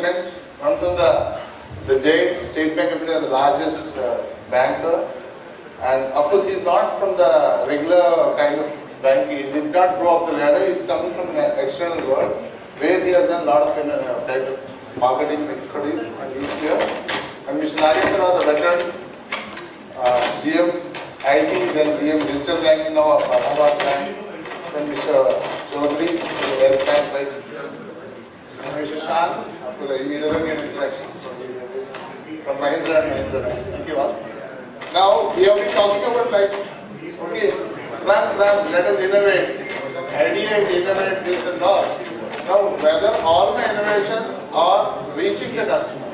segment. One from the Giant State Bank of India, the largest banker. And of course, he's not from the regular kind of bank. He did not grow up the ladder. He's coming from an external world where he has done a lot of kind of marketing expertise, and he's here. And Mr. Nageswara, the veteran GM IT, then GM Digital Banking now, Allahabad Bank. Then Mr. Chakraborty, the Yes Bank, right? And Mr. Shan, he doesn't get introduction. So from Mahindra and Mahindra. Thank you all. Now we have been talking about like, okay, run, let us innovate, ideate, innovate this and all. Now whether all my innovations are reaching the customer,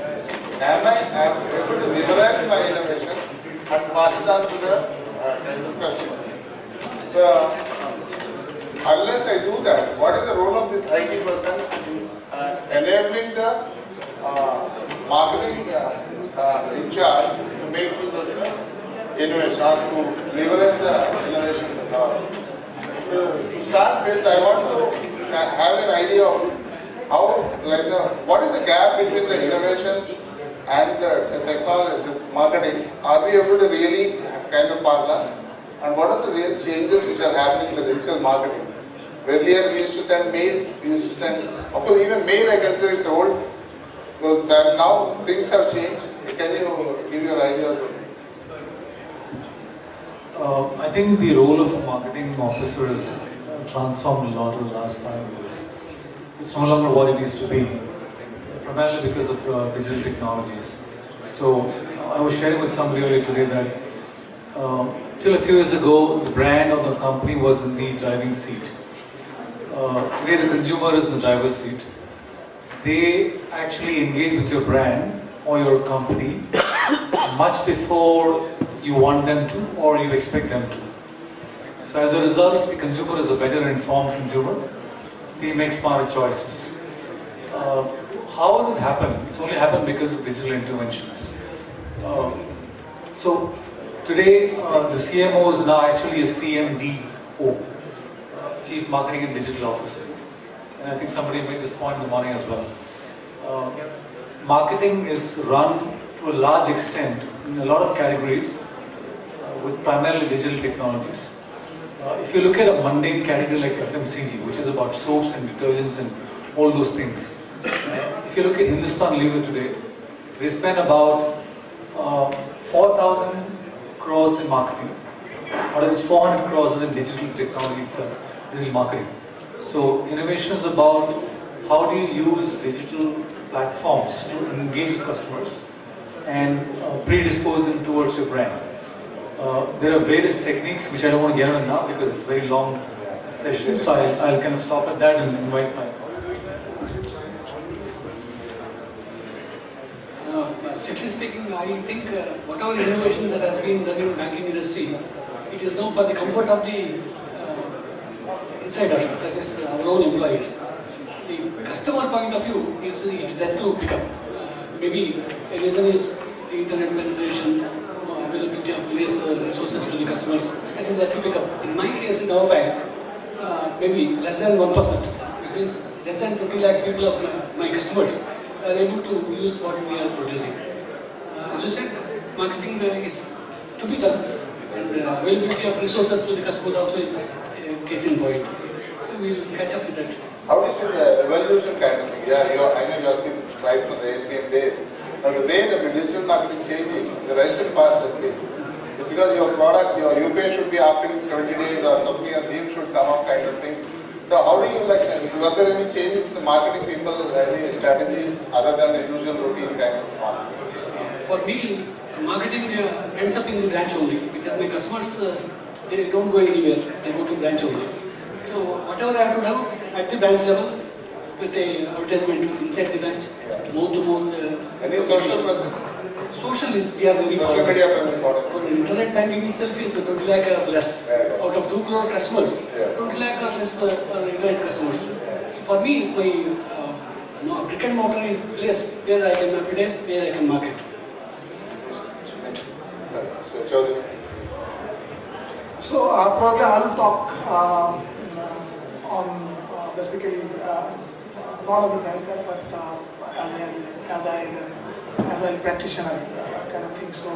am I able to liberalize my innovation and pass it on to the customer? Unless I do that, what is the role of this IT person in enabling the marketing in charge to make use of the innovation or to leverage the innovation and all? To start with, I want to have an idea of how, like, what is the gap between the innovation and the technology, this marketing? Are we able to really kind of pass on? And what are the real changes which are happening in the digital marketing? Earlier we used to send mails, we used to send, of course even mail I consider is old, because now things have changed. Can you give your idea of it? I think the role of a marketing officer has transformed a lot in the last 5 years. It's no longer what it used to be, primarily because of digital technologies. So I was sharing with somebody earlier today that till a few years ago, the brand of the company was in the driving seat. Today the consumer is in the driver's seat. They actually engage with your brand or your company much before you want them to or you expect them to. So as a result, the consumer is a better informed consumer. He makes smarter choices. How has this happened? It's only happened because of digital interventions. So today the CMO is now actually a CMDO, Chief Marketing and Digital Officer. And I think somebody made this point in the morning as well. Marketing is run to a large extent in a lot of categories with primarily digital technologies. If you look at a mundane category like FMCG, which is about soaps and detergents and all those things, if you look at Hindustan Lever today, they spend about 4,000 crores in marketing, out of which 400 crores is in digital technology itself, digital marketing. So innovation is about how do you use digital platforms to engage with customers and predispose them towards your brand. There are various techniques which I don't want to get on now because it's a very long session, so I'll kind of stop at that and invite my strictly speaking, I think whatever innovation that has been done in the banking industry, it is now for the comfort of the insiders, that is our own employees. The customer point of view is yet to pick up. Maybe a reason is the internet penetration, availability of various resources to the customers, that is yet to pick up. In my case, in our bank, maybe less than 1%, it means less than 20 lakh people of my customers are able to use what we are producing. As you said, marketing is to be done, and availability of resources to the customer also is a case in point. So we will catch up with that. How is the evolution kind of thing? Yeah, I know you have seen right from the APM days. Now the way that the digital marketing changing, the rising fast pace. Because your products, your UPI should be after 20 days or something, a theme should come up kind of thing. So how do you like, were there any changes in the marketing people, any strategies other than the usual routine kind of marketing? For me, marketing ends up in the branch only because my customers, they don't go anywhere, they go to branch only. So whatever I have to do at the branch level, with the advertisement inside the branch, mouth to mouth. Any social presence? Social is, we are very social media presence. For internet banking itself is 20 lakh or less. Out of 2 crore customers, 20 lakh or less internet customers. For me, my brick and mortar is place where I can advertise, where I can market. So probably I'll talk on basically not as a banker, but as a practitioner kind of thing. So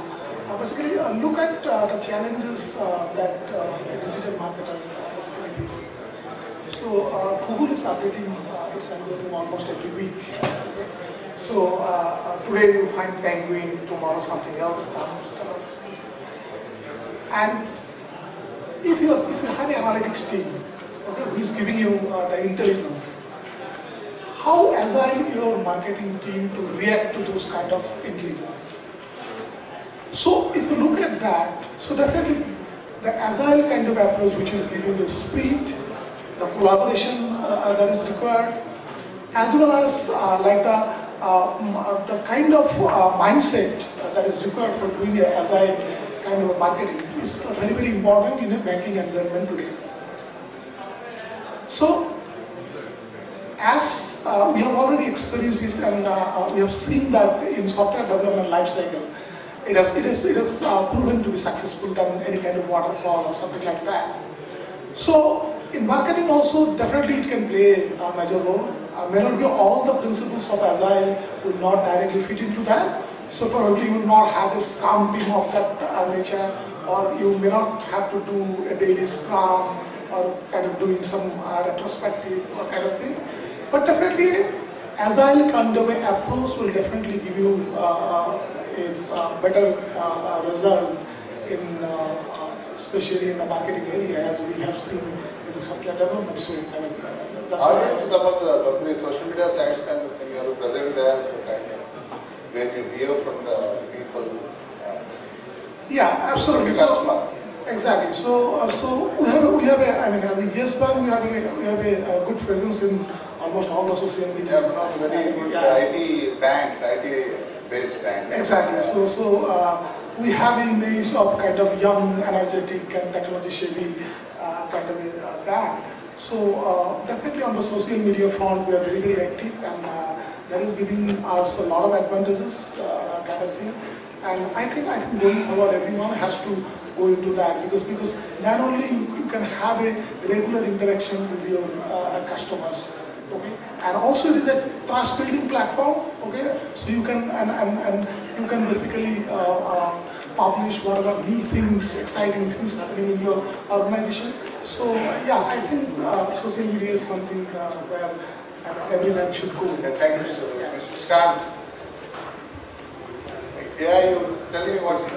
basically, look at the challenges that a digital marketer basically faces. So Google is updating its algorithm almost every week. So today you find Penguin, tomorrow something else comes, some of these things. And if you have an analytics team, okay, who is giving you the intelligence, how agile your marketing team to react to those kind of intelligence? So if you look at that, so definitely the agile kind of approach which will give you the speed, the collaboration that is required, as well as like the kind of mindset that is required for doing a agile kind of marketing is very, very important in a banking environment today. So, as we have already experienced this and we have seen that in software development life cycle, it has proven to be successful than any kind of waterfall or something like that. So, in marketing also, definitely it can play a major role. May not be all the principles of Agile will not directly fit into that. So probably you will not have a Scrum team of that nature, or you may not have to do a daily Scrum or kind of doing some retrospective or kind of thing. But definitely, Agile kind of an approach will definitely give you a better result in especially in the marketing area, as we have seen in the software development. So, I mean, that's Are what you some of the social media sites kind of thing? You are present there, kind of, where you hear from the people. yeah, absolutely. So, exactly. So we have a. I mean, as a yes bank, we have a good presence in almost all the social media. Very good IT banks, IT-based banks. Exactly. So we have an image of kind of young, energetic, and technology-savvy kind of a bank. So definitely on the social media front, we are very, very active, and that is giving us a lot of advantages, kind of thing. And I think going forward, everyone has to go into that because not only you can have a regular interaction with your customers. Okay, and also it is a trust building platform. Okay, so you can and you can basically publish whatever new things, exciting things happening in your organization. So yeah, I think social media is something where every bank should go. Thank you, Mr. Shan. Yeah, you tell me what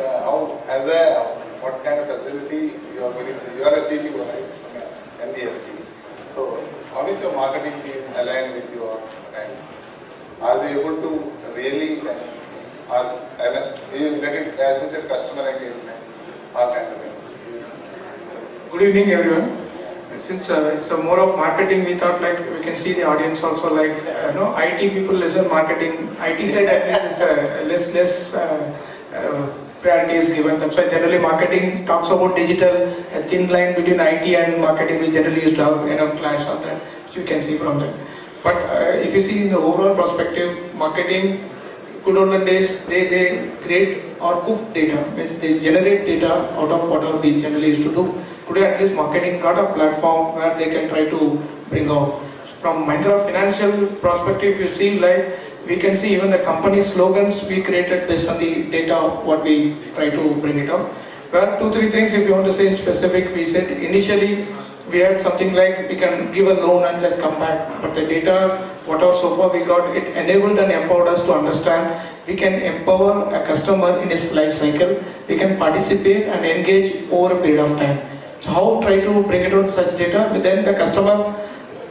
kind of facility you are going to. You are a CTO, right? NBFC. So how is your marketing team aligned with your and are they able to really you get it as a customer engagement or kind of thing? Good evening, everyone. Since it's a more of marketing, we thought like we can see the audience also like IT people listen marketing. IT side at least it's less priority is given. That's why generally marketing talks about digital. A thin line between IT and marketing we generally used to have enough clash on that, which you can see from that. But if you see in the overall perspective, marketing, good olden days, they create or cook data, means they generate data out of whatever we generally used to do. Today at least marketing got a platform where they can try to bring out. From Mahindra financial perspective, you see like we can see even the company slogans we created based on the data what we try to bring it up. Where 2-3 things if you want to say in specific, we said initially we had something like we can give a loan and just come back, but the data whatever so far we got, it enabled and empowered us to understand we can empower a customer in his life cycle, we can participate and engage over a period of time. So how try to bring it out such data, but then the customer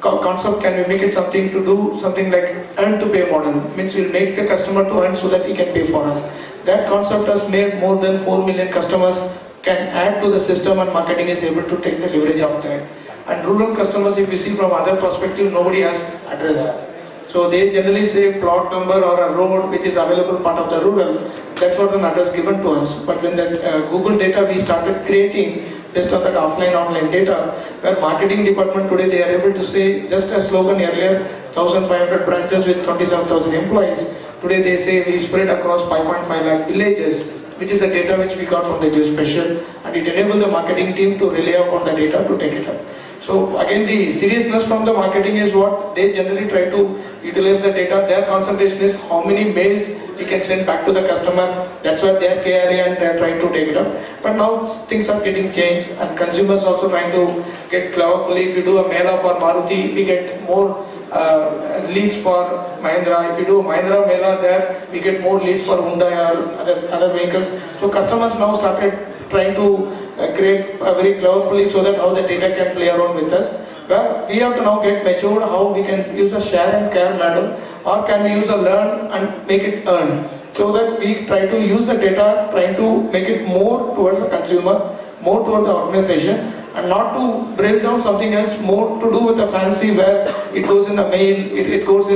concept can we make it something to do something like earn to pay model, means we'll make the customer to earn so that he can pay for us. That concept has made more than 4 million customers can add to the system and marketing is able to take the leverage of that. And rural customers, if you see from other perspective, nobody has address. So they generally say plot number or a road which is available part of the rural, that's what an address given to us. But when that Google data we started creating based on that offline online data, where marketing department today they are able to say just a slogan earlier, 1,500 branches with 27,000 employees. Today they say we spread across 5.5 lakh villages, which is the data which we got from the geospatial, and it enabled the marketing team to rely upon the data to take it up. So again, the seriousness from the marketing is what they generally try to utilize the data. Their concentration is how many mails we can send back to the customer. That's why they are KRA and they are trying to take it up. But now things are getting changed and consumers also trying to get cleverly. If you do a mailer for Maruti, we get more leads for Mahindra. If you do a Mahindra mailer there, we get more leads for Hyundai or other vehicles. So customers now started trying to create very cleverly so that how the data can play around with us. Where we have to now get matured how we can use a share and care model, or can we use a learn and make it earn. So that we try to use the data, trying to make it more towards the consumer, more towards the organization, and not to break down something else, more to do with the fancy where it goes in the mail, it goes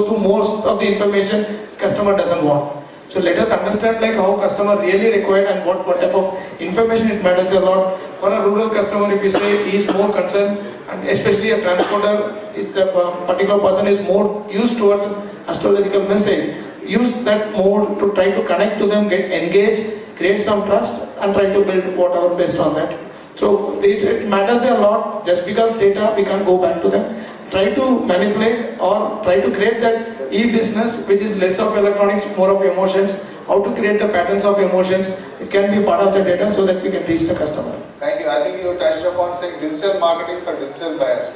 to most of the information customer doesn't want. So let us understand like how customer really required and what type of information it matters a lot. For a rural customer, if you say he is more concerned, and especially a transporter, if the particular person is more used towards astrological message, use that mode to try to connect to them, get engaged, create some trust, and try to build whatever based on that. So it matters a lot. Just because data, we can't go back to them. Try to manipulate or try to create that e-business which is less of electronics, more of emotions. How to create the patterns of emotions, it can be part of the data so that we can reach the customer. Thank you. I think you touched upon saying digital marketing for digital buyers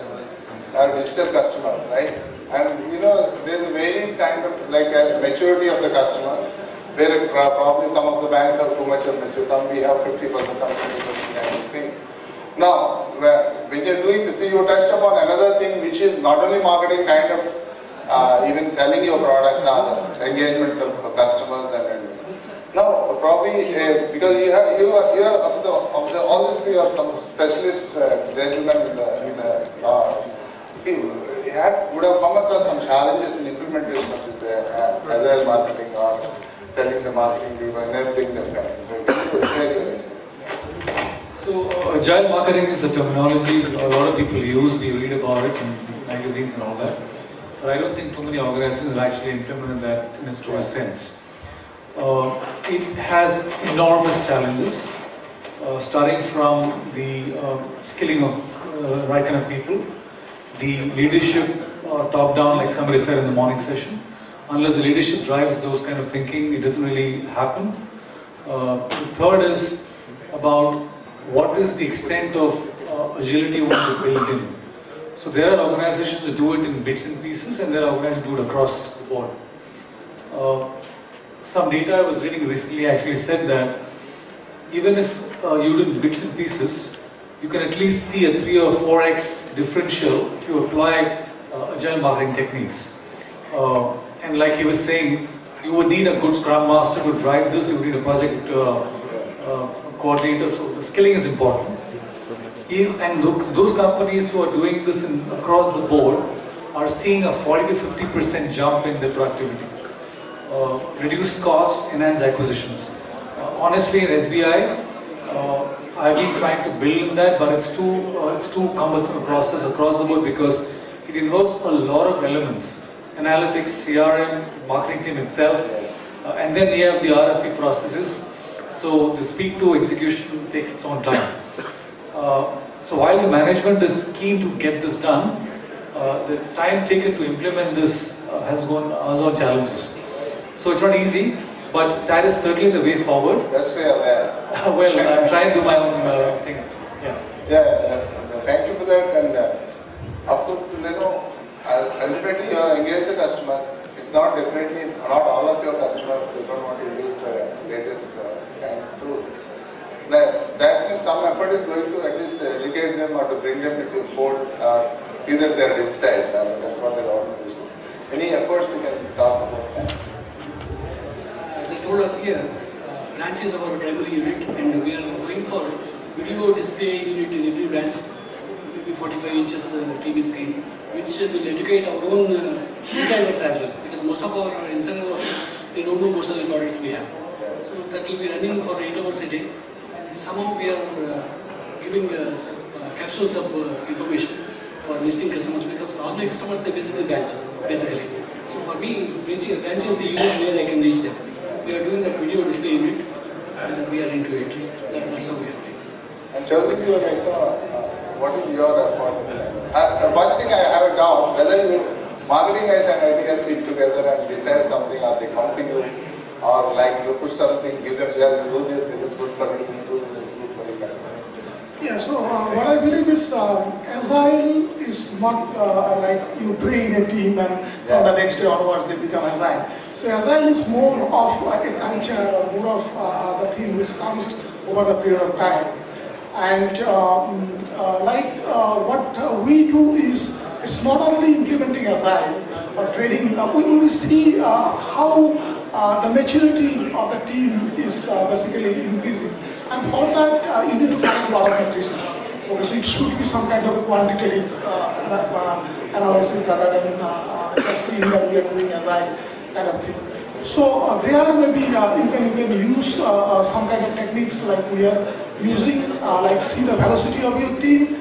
or digital customers, right? And you know, there's a very kind of like a maturity of the customer, where probably some of the banks have too much of maturity, some we have 50%, some 20% kind of thing. Now, when you're doing this, you touched upon another thing which is not only marketing, kind of even selling your product, engagement of customers and everything. Now, probably because you are of the all the three are some specialists gentlemen in the team. Would have come across some challenges in implementation of this Agile marketing or telling the marketing people, enabling them. So, Agile marketing is a terminology a lot of people use, we read about it in magazines and all that. But I don't think too many organizations have actually implemented that in its truest sense. It has enormous challenges, starting from the skilling of right kind of people, the leadership top-down, like somebody said in the morning session. Unless the leadership drives those kind of thinking, it doesn't really happen. The third is about what is the extent of agility you want to build in. So there are organizations that do it in bits and pieces, and there are organizations that do it across the board. Some data I was reading recently actually said that even if you do bits and pieces, you can at least see a 3 or 4x differential if you apply agile marketing techniques. And like he was saying, you would need a good scrum master to drive this, you would need a project coordinator, so the skilling is important. And those companies who are doing this across the board are seeing a 40 to 50% jump in their productivity. Reduced cost, enhanced acquisitions. Honestly, in SBI, I've been trying to build in that, but it's too cumbersome a process across the board because it involves a lot of elements. Analytics, CRM, marketing team itself, and then you have the RFP processes. So the speed to execution takes its own time. So while the management is keen to get this done, the time taken to implement this has on challenges. So it's not easy, but that is certainly the way forward. That's where well, I'm trying to do my own things. Thank you for that. And of course, you know, ultimately you engage the customers. It's not definitely not all of your customers. They don't want to use the latest kind of tool. Now, that means some effort is going to at least educate them or to bring them into fold, see that they are digitized. That's what the government is doing. Any efforts we can talk about that? As I told earlier, branch is our primary unit, and we are going for video display unit in every branch, maybe 45 inches TV screen, which will educate our own insiders as well, because most of our insiders, they don't know most of the products we have. So that will be running for 8 hours a day. Somehow we are giving capsules of information for visiting customers, because all my customers, they visit the branch, basically. So for me, branch is the unit where I can reach them. We are doing that video display unit, and we are into it. That's how we are doing. And Chaudhary, What is your response? One thing I have a doubt, whether you marketing guys and IT guys sit together and decide something, are they counting you? Or like you push something, give them, yeah, do this, this is good for you, do this, this is good for you. Yeah, so what I believe is Agile is not like you train a team and from the next day onwards they become Agile. So Agile is more of like a culture or more of the thing which comes over the period of time. And what we do is, it's not only implementing Agile, but training. We see how the maturity of the team is basically increasing. And for that, you need to collect a lot of metrics. Okay, so it should be some kind of a quantitative analysis rather than just seeing that we are doing Agile kind of thing. So there maybe you can use some kind of techniques like we are using, like see the velocity of your team,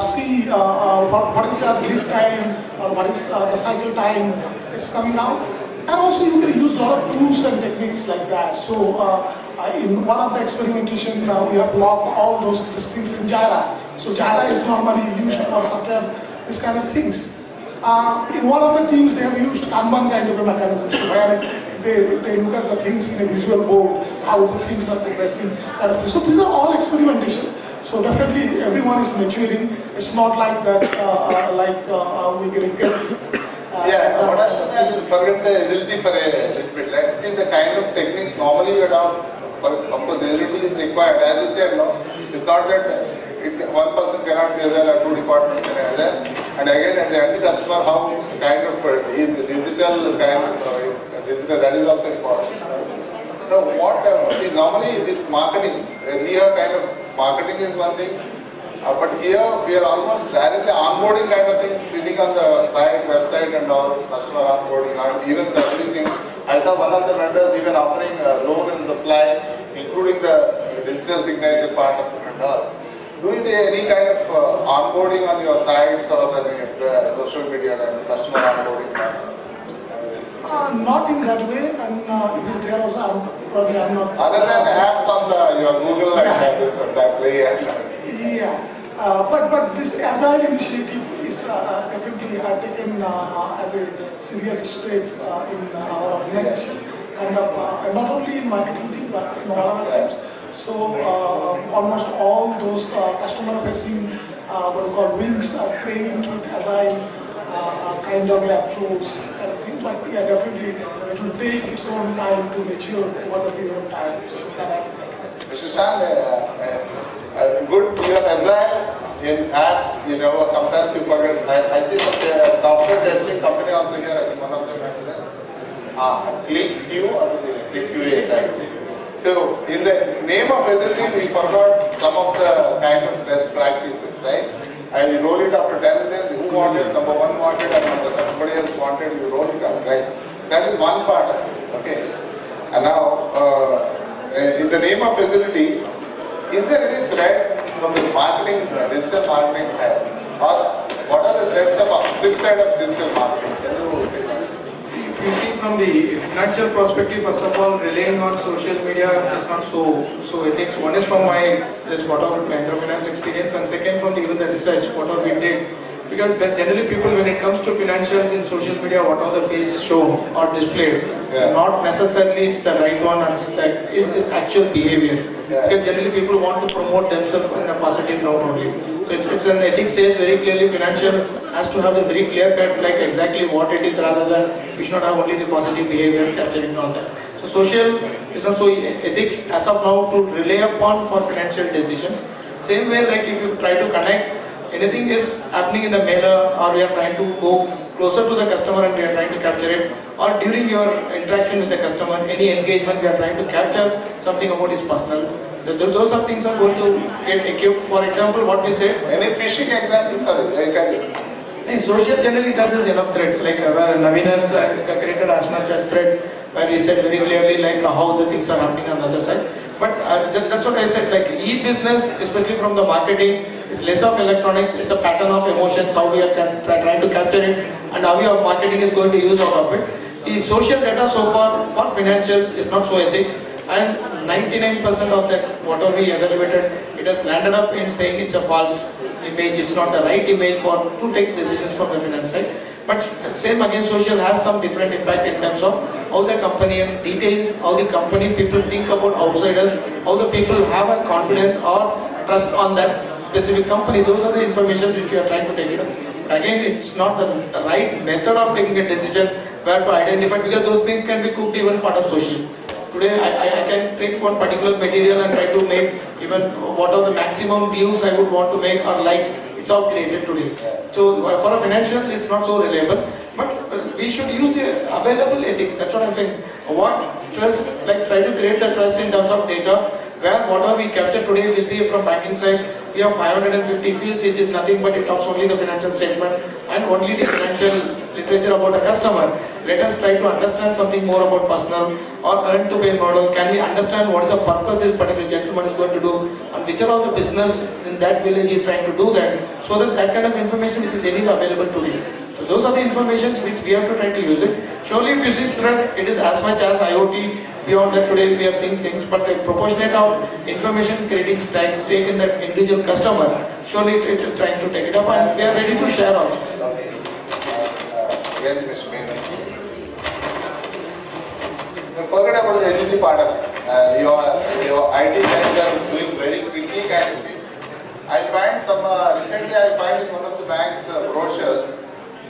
see what is the lead time, or what is the cycle time it's coming out. And also you can use a lot of tools and techniques like that. So in one of the experimentation, we have logged all these things in Jira. So Jira is normally used for software, this kind of things. In one of the teams, they have used Kanban kind of a mechanism, so where they look at the things in a visual board, how the things are progressing, kind of thing. So these are all experimentation. So definitely everyone is maturing. It's not like that, we get Yeah, so what I will forget the agility for a little bit. Let's see the kind of techniques normally you adopt. Of course, the agility is required. As you said, no, it's not that one person cannot be there or two departments can be there. And again, at the end, the customer, how kind of is digital kind of digital, that is also important. So what see, normally this marketing, here kind of marketing is one thing. But here we are almost directly onboarding kind of thing, sitting on the site, website and all, customer onboarding, or even several things. I saw one of the vendors even offering a loan and reply, including the digital signature part of it and all. Do you do any kind of onboarding on your sites or the social media and customer onboarding? Not in that way, and it is there also, I'm not... Other than the apps on your Google and this and that way. Yeah. But this Agile initiative is definitely taken as a serious step in our organization, and not only in marketing team but in all other teams. So almost all those customer-facing what we call wings are trained with Agile kind of approach kind of thing. But yeah, definitely it will take its own time to mature over the period of time. So that Mr. Shan, good, you are Agile in apps, you know, sometimes you forget. I see some software testing company also here, I think one of them is there. ClickQ or ClickQA, right? So, in the name of everything, we forgot some of the kind of best practices, right? And we roll it after 10 days, who wanted, number one wanted, and somebody else wanted, you roll it up, right? That is one part of it, okay? And now, in the name of agility, is there any threat from the marketing, digital marketing side? Or what are the threats of flip side of digital marketing? Can you say that? If you see from the financial perspective, first of all, relying on social media is not so ethics. One is from my whatever Mahindra finance experience, and second from even the research, whatever we did. Because generally people, when it comes to financials in social media, whatever the face show or displayed, not necessarily it's the right one, and it's actual behavior. Yeah. Because generally people want to promote themselves in a positive note only. So it's an ethics says very clearly financial has to have a very clear cut like exactly what it is, rather than we should not have only the positive behavior capturing on that. So social is also ethics as of now to rely upon for financial decisions. Same way, like if you try to connect, anything is happening in the mailer, or we are trying to go closer to the customer and we are trying to capture it, or during your interaction with the customer, any engagement we are trying to capture something about his personal. Those are things are going to get equipped. For example, what we said. Any phishing example? Sorry, social generally does enough threats, like where Naveen has created as much as threat, where he said very clearly like how the things are happening on the other side. But that's what I said, like e-business, especially from the marketing, is less of electronics, it's a pattern of emotions, how we are trying to capture it, and how your marketing is going to use out of it. The social data so far for financials is not so ethics, and 99% of that, whatever we evaluated, it has landed up in saying it's a false image, it's not the right image to take decisions from the finance side. But same again, social has some different impact in terms of how the company details, how the company people think about outsiders, how the people have a confidence or trust on that specific company. Those are the information which we are trying to take it up. Again, it's not the right method of taking a decision where to identify, because those things can be cooked even part of social. Today, I can take one particular material and try to make even what are the maximum views I would want to make or likes. It's all created today. So for a financial, it's not so reliable. But we should use the available ethics. That's what I'm saying. What trust, like try to create the trust in terms of data, where whatever we capture today, we see from banking side, we have 550 fields, which is nothing but it talks only the financial statement and only the financial literature about a customer. Let us try to understand something more about personal or earn to pay model. Can we understand what is the purpose this particular gentleman is going to do, and which are all the business in that village is trying to do that, so that that kind of information which is anyway available today. So those are the informations which we have to try to use it. Surely if you see threat, it is as much as IoT. Beyond that, today we are seeing things, but the proportionate of information creating stake in that individual customer, surely it is trying to take it up, and they are ready to share also. Again, Mr. Menon. Forget about the energy part of it. Your IT guys are doing very quickly kind of thing. I find some, recently I find in one of the bank's brochures,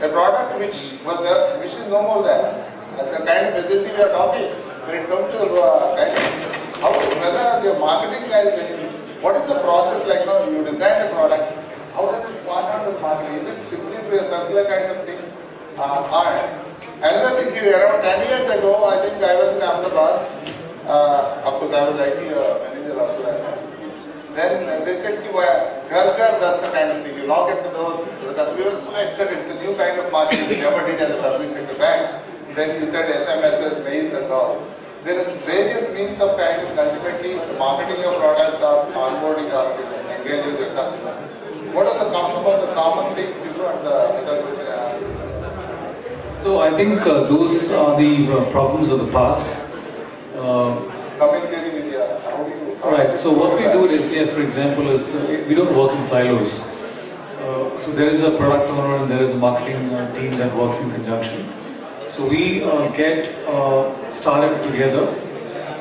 a product which was there, which is no more there. The kind of facility we are talking, when it comes to kind of, how, whether your marketing guys, what is the process like now? You design a product, how does it pass on to the market? Is it simply through a circular kind of thing? Another thing, see, around 10 years ago, I think I was in Allahabad. Of course, I was IT manager also. Then they said, that's the kind of thing. You knock at the door, we were so excited, it's a new kind of marketing we never did as a public sector bank. Then you said SMSs, mails and all. There is various means of kind of ultimately marketing your product or onboarding or engage with your customer. What are some of the common things you do and the other question I asked? So I think those are the problems of the past. Communicating with you, how do you... Right, so what we do at SBI, for example, is we don't work in silos. So there is a product owner and there is a marketing team that works in conjunction. So we get started together,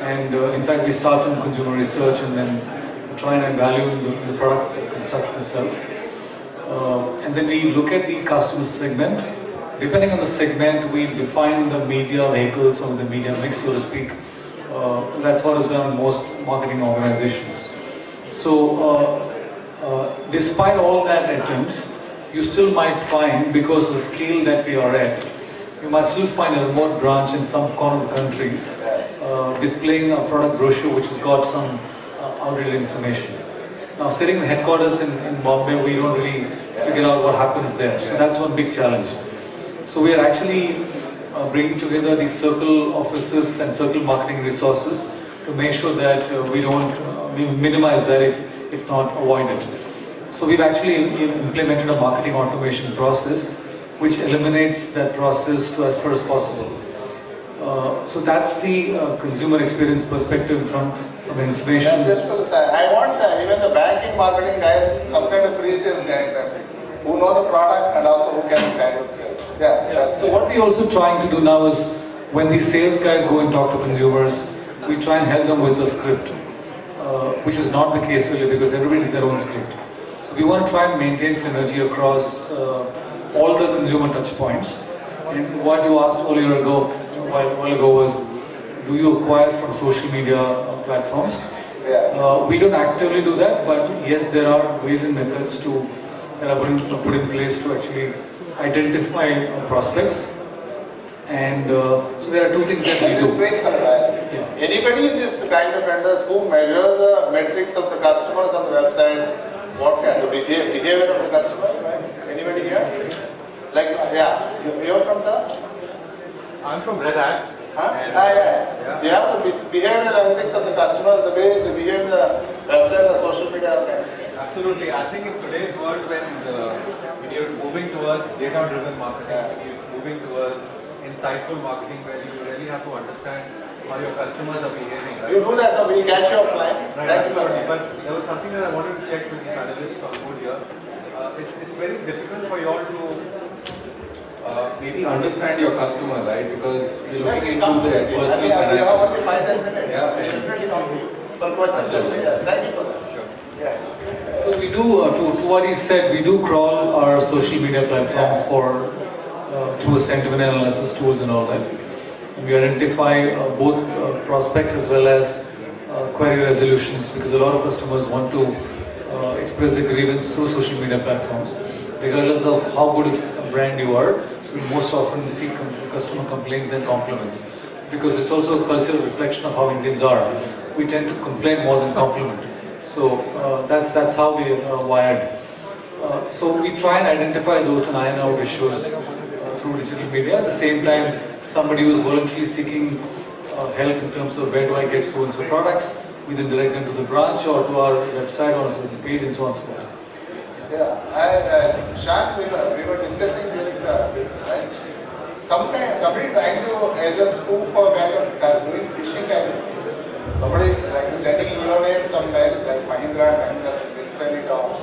and in fact we start from consumer research and then try and evaluate the product construction itself. And then we look at the customer segment. Depending on the segment, we define the media vehicles or the media mix, so to speak. That's what is done in most marketing organizations. So despite all that attempts, you still might find, because of the scale that we are at, you might still find a remote branch in some corner of the country displaying a product brochure which has got some outdated information. Now, sitting in headquarters in Bombay, we don't really figure out what happens there. So that's one big challenge. So we are actually bringing together the circle offices and circle marketing resources to make sure that we minimize that, if not avoid it. So we've actually implemented a marketing automation process which eliminates that process to as far as possible. So that's the consumer experience perspective from information. Yeah, just for the side, I want even the banking marketing guys, some kind of pre-sales guys who know the product and also who can kind of sell. Yeah. So what we're also trying to do now is, when the sales guys go and talk to consumers, we try and help them with a script, which is not the case really, because everybody did their own script. So we want to try and maintain synergy across all the consumer touch points. And what you asked a while ago was, do you acquire from social media platforms? Yeah. We don't actively do that, but yes, there are ways and methods that are put in place to actually identify prospects. And so there are two things that we do. Yeah. Anybody in this kind of vendors who measure the metrics of the customers on the website, what kind of behavior of the customers? Anybody here? Like, yeah, you're from sir? I'm from Red Hat. Yeah. You have the behavioral analytics of the customers, the way they behave the website, the social media. Absolutely. I think in today's world, when you're moving towards data-driven marketing, when you're moving towards insightful marketing, where you really have to understand how your customers are behaving. Right? You do that, we'll catch you offline. Right, absolutely. But there was something that I wanted to check with the panelists on board here. it's very difficult for you all to maybe understand your customer, right? Because you're looking into their personal We have only finances. 5-10 minutes. Yeah. Definitely come to you for questions. Yeah. Thank you for that. Sure. Yeah. So we do, to what he said, we do crawl our social media platforms for through sentiment analysis tools and all that. And we identify both prospects as well as query resolutions, because a lot of customers want to express their grievance through social media platforms. Regardless of how good a brand you are, we most often see customer complaints and compliments, because it's also a cultural reflection of how Indians are. We tend to complain more than compliment. So that's how we are wired. So we try and identify those and iron out issues through digital media. At the same time, somebody who is voluntarily seeking help in terms of where do I get so and so products, we then direct them to the branch or to our website or a certain page and so on and so forth. Yeah, Shan, we were discussing during the right. Sometimes somebody trying to either spoof or kind of doing phishing kind of thing. Somebody like sending in your name some like Mahindra they spell it off.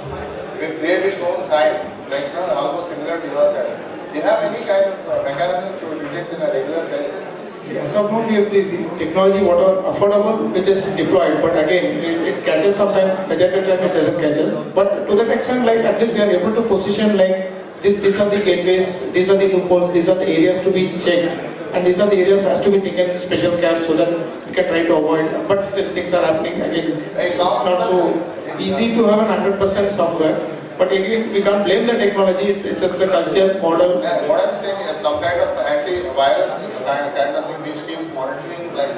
We create its own sites, like almost similar to your site. Do you have any kind of mechanism to detect in a regular basis? See, as of now, we have the technology what are affordable, which is deployed, but again, it catches sometimes, majority of the time it doesn't catch us. But to that extent, like at least we are able to position like these are the gateways, these are the loopholes, these are the areas to be checked, and these are the areas has to be taken special care so that we can try to avoid. But still things are happening again. It's not so easy to have an 100% software. But again, we can't blame the technology, it's a culture model. Yeah, what I'm saying is some kind of antivirus kind of thing which keeps monitoring, like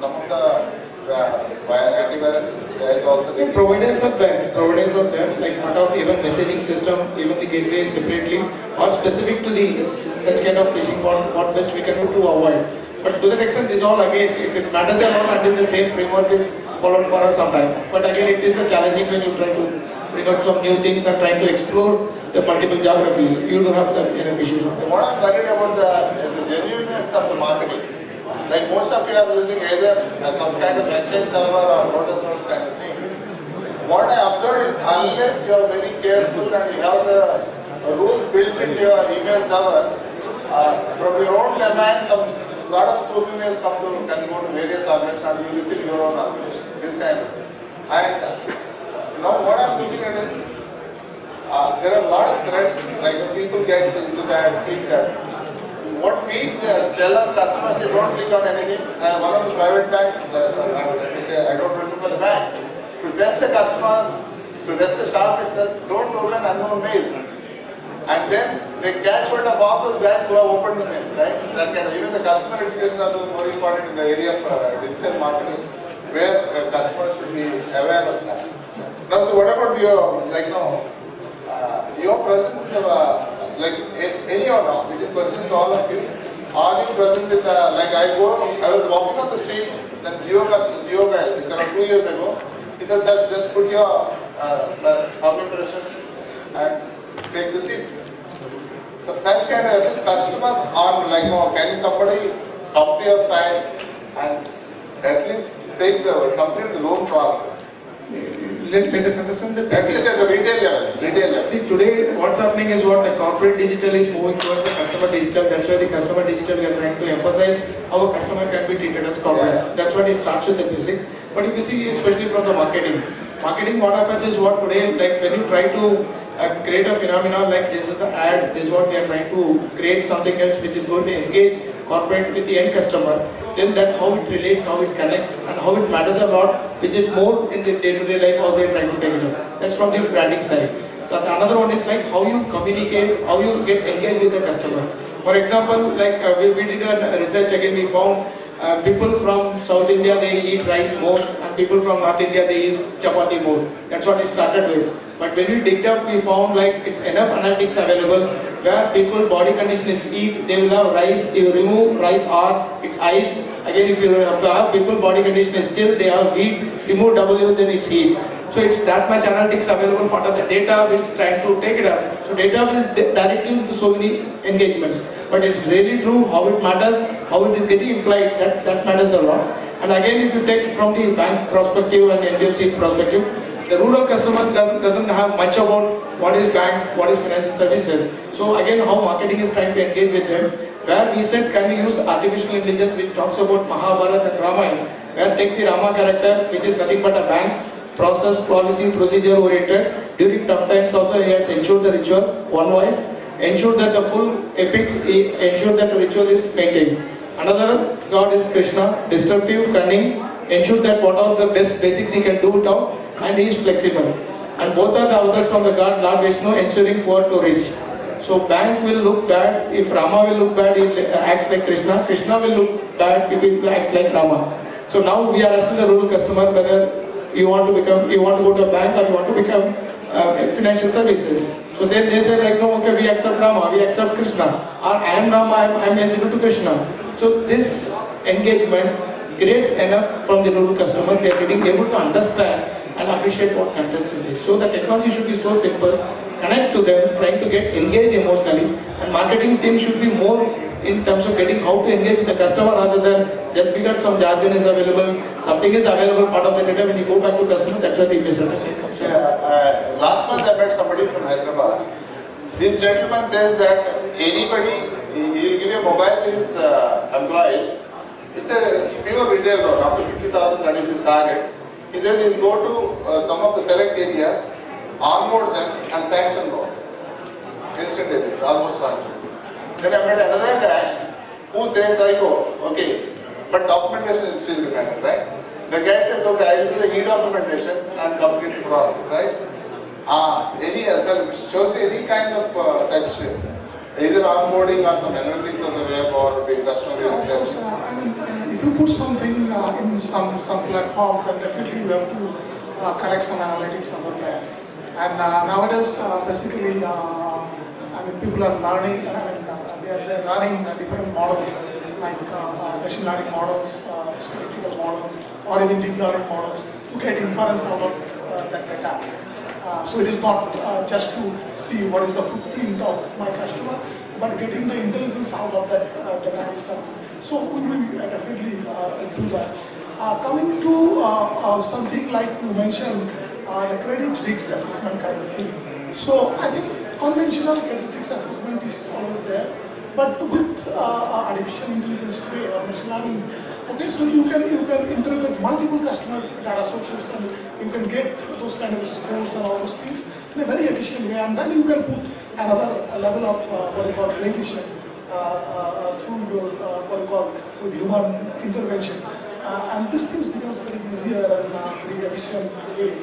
some of the antivirus there is also. So providers are there, like part of even messaging system, even the gateway separately, or specific to the such kind of phishing, what best we can do to avoid. But to that extent, this all again, it matters a lot until the same framework is followed for us some time. But again, it is a challenging when you try to bring out some new things and trying to explore the multiple geographies. You do have some issues on that. What I'm worried about the genuineness of the marketing. Like most of you are using either some kind of exchange server or Moderator kind of thing. What I observed is unless you are very careful and you have the rules built into your email server, from your own domain, some lot of spoof emails can go to various organizations and you receive your own organization. This kind of. And now what I'm looking at is, there are a lot of threats, like people get into that, think that. What we tell our customers, you don't click on anything. One of the private banks, I don't remember the bank, to test the customers, to test the staff itself, don't open unknown mails. And then they catch hold of all those guys who have opened the mails, right? That kind of, even the customer education is also more important in the area of digital marketing, where customers should be aware of that. Now, so what about your, your presence in the, any or not, which is question to all of you, are you present with, I was walking on the street, then Geo guys, it's around 2 years ago, he said, sir, just put your thumb impression and take the seat. So, such kind of, at least customer on, can somebody come to your side and at least complete the loan process? Let us understand the At least at the retail level. See, today what's happening is what the corporate digital is moving towards the customer digital. That's why the customer digital we are trying to emphasize how a customer can be treated as corporate. Yeah. That's what it starts with the basics. But if you see, especially from the marketing, what happens is what today, like when you try to create a phenomenon like this is an ad, this is what we are trying to create something else which is going to engage corporate with the end customer, then that how it relates, how it connects, and how it matters a lot, which is more in the day-to-day life, how they are trying to take it up. That's from the branding side. So another one is like how you communicate, how you get engaged with the customer. For example, we did a research again, we found people from South India, they eat rice more, and people from North India, they eat chapati more. That's what it started with. But when we digged up, we found it's enough analytics available where people body condition is eat, they will have rice, you remove rice or it's ice. Again, if you have people body condition is chill, they have wheat, remove W, then it's heat. So it's that much analytics available, part of the data which is trying to take it up. So data will directly to so many engagements. But it's really true how it matters, how it is getting implied, that matters a lot. And again, if you take from the bank perspective and NBFC perspective, the rural customers doesn't have much about what is bank, what is financial services. So again, how marketing is trying to engage with them, where we said can we use artificial intelligence which talks about Mahabharata and Ramayana, where take the Rama character which is nothing but a bank, process, policy, procedure oriented. During tough times also he has ensured the ritual, one wife, ensured that the full epics, ensured that the ritual is maintained. Another god is Krishna, destructive, cunning, ensure that what are the best basics he can do it out, and he is flexible. And both are the others from the god Lord Vishnu, ensuring poor to rich. So bank will look bad if Rama will look bad, he acts like Krishna. Krishna will look bad if he acts like Rama. So now we are asking the rural customer whether you want to go to a bank or you want to become financial services. So then they say like, no, okay, we accept Rama, we accept Krishna. Or I am Rama, I am eligible to Krishna. So this engagement creates enough from the rural customer, they are getting able to understand and appreciate what contest it is. So the technology should be so simple, connect to them, trying to get engaged emotionally, and marketing team should be more in terms of getting how to engage with the customer rather than just because some jargon is available, something is available part of the data, when you go back to customer, that's why the misunderstanding comes in. Last month I met somebody from Hyderabad. This gentleman says that anybody, he will give a mobile to his employees. It's a pure retail road, up to 50,000, that is his target. He says he will go to some of the select areas, onboard them and sanction loan. Instantly, almost one. Then I met another guy who says, I go, okay, but documentation is still remaining, right? The guy says, okay, I will do the e-documentation and complete the process, right? Shows any kind of such, either onboarding or some analytics on the web or the industrial. If you put something in some platform, then definitely you have to collect some analytics over there. And nowadays, basically, people are learning. They are learning different models, like machine learning models, statistical models, or even deep learning models to get inference out of that data. So it is not just to see what is the footprint of my customer, but getting the intelligence out of that data is something. So we will definitely do that. Coming to something like you mentioned, the credit risk assessment kind of thing. So I think conventional credit risk assessment is always there, but with artificial intelligence today or machine learning, okay, so you can interrogate multiple customer data sources and you can get those kind of scores and all those things in a very efficient way, and then you can put another level of what you call validation through your what you call with human intervention, and this things becomes very easier and very efficient way.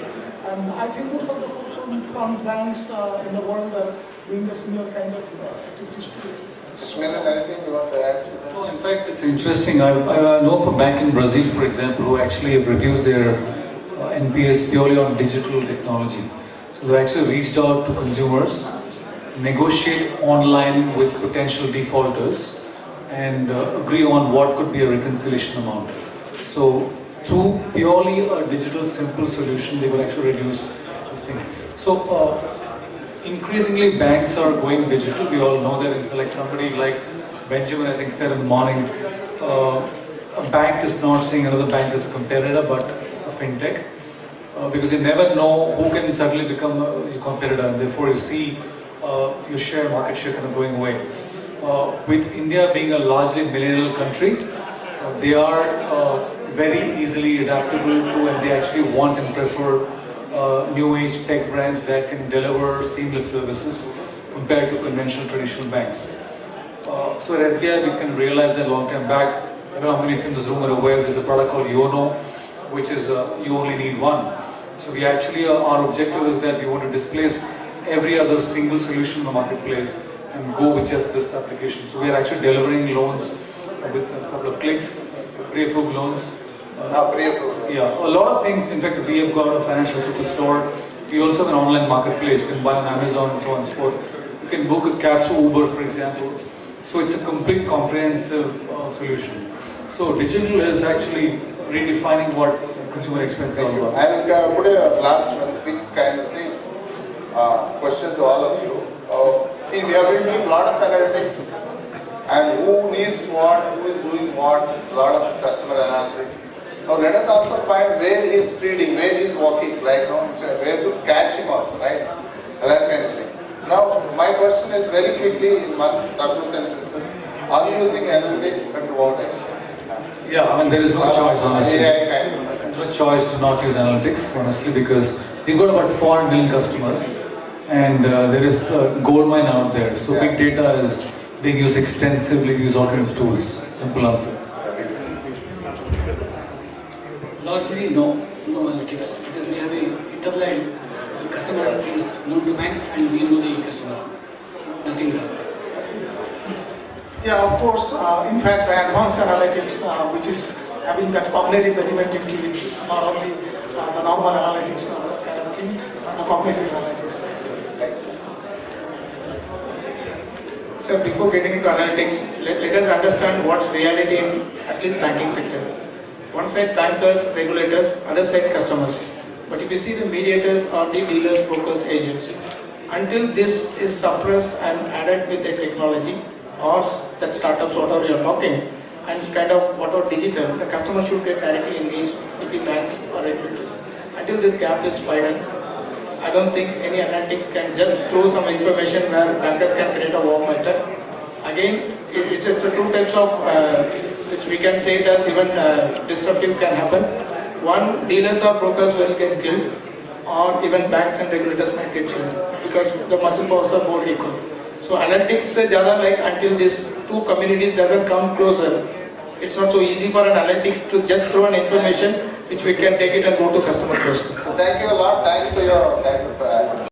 And I think most of the front banks in the world are doing the similar kind of activities today. Menon, anything you want to add? No, in fact, it's interesting. I know of a bank in Brazil, for example, who actually have reduced their NPS purely on digital technology. So they actually reached out to consumers, negotiate online with potential defaulters, and agree on what could be a reconciliation amount. So through purely a digital simple solution, they will actually reduce this thing. So increasingly banks are going digital. We all know that. It's like somebody like Benjamin, I think, said in the morning, a bank is not seeing another bank as a competitor, but a fintech. Because you never know who can suddenly become your competitor, and therefore you see your market share kind of going away. With India being a largely millennial country, they are very easily adaptable to, and they actually want and prefer new age tech brands that can deliver seamless services compared to conventional traditional banks. So at SBI we can realize that long time back. I don't know how many of you in this room are aware there's a product called YONO, which is you only need one. So we actually, our objective is that we want to displace every other single solution in the marketplace and go with just this application. So we are actually delivering loans with a couple of clicks, pre-approved loans. Yeah, a lot of things. In fact, we have got a financial superstore. We also have an online marketplace. You can buy on Amazon and so on and so forth. You can book a cab through Uber, for example. So it's a complete comprehensive solution. So digital is actually redefining what consumer experience is all about. I will put a last one quick kind of thing, question to all of you. See, we have been doing a lot of analytics, and who needs what, who is doing what, a lot of customer analysis. Now let us also find where he is feeding, where he is walking, like where to catch him also, right? That kind of thing. Now my question is very quickly in one or two sentences. Are you using analytics and what actually? Yeah, I mean there is no choice honestly. AI kind of. There's no choice to not use analytics honestly because we've got about 4 million customers and there is a gold mine out there. So big data is being used extensively, use alternative tools. Simple answer. Largely no analytics because we have a interline. The customer is known to bank and we know the customer. Nothing done. Yeah, of course. In fact, the advanced analytics, which is having that cognitive element into it, it's not only the normal analytics kind of thing, but the cognitive analytics. So before getting into analytics, let us understand what's reality in at least banking sector. One side bankers, regulators, other side customers. But if you see the mediators or the dealers, brokers, agents, until this is suppressed and added with the technology or that startups, whatever you're talking, and kind of whatever digital, the customer should get directly engaged with the banks or regulators. Until this gap is widened, I don't think any analytics can just throw some information where bankers can create a wow factor. Again, it's a two types of, which we can say that even disruptive can happen. One, dealers or brokers will get killed, or even banks and regulators might get killed because the muscle powers are more equal. So analytics is like until these two communities doesn't come closer, it's not so easy for an analytics to just throw an information which we can take it and go to customer close. So thank you a lot. Thanks for your kind of